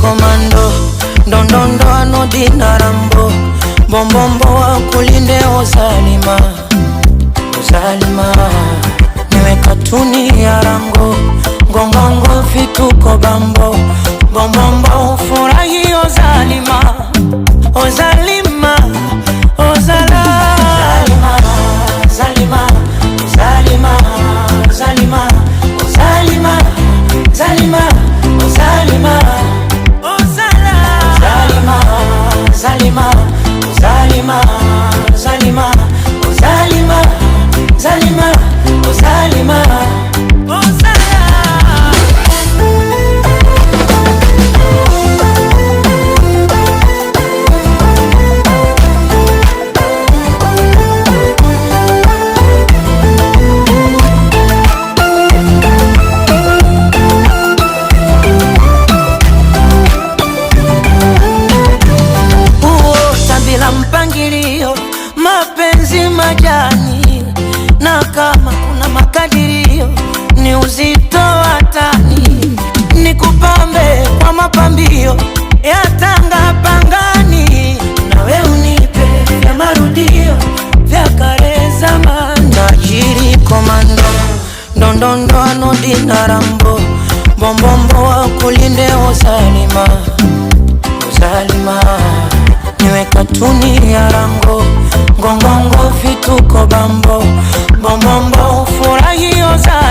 komando, ndondondo anodina Rambo, bombombo wa kulinde Ozalima, Ozalima. Niwe katuni ya rango, ngongongo fituko bambo, bombombo ufurahi Ozalima, Ozalima, Ozalima, Zalima, Zalima, Zalima, Zalima, Zalima, Zalima, Zalima, Zalima, Zalima, Zalima, Zalima, Zalima, Zalima, mpangilio, mapenzi majani, na kama kuna makadirio ni uzito watani, nikupambe kwa mapambio ya tanga pangani, nawe unipe ya marudio vya kale zamani. Tajiri komando, ndondondo anodina Rambo, bombombo wa kulinde Ozalima, Ozalima. Niwe katuni ya rango, ngongongo fituko bambo, bombombo ufurahi Ozalima.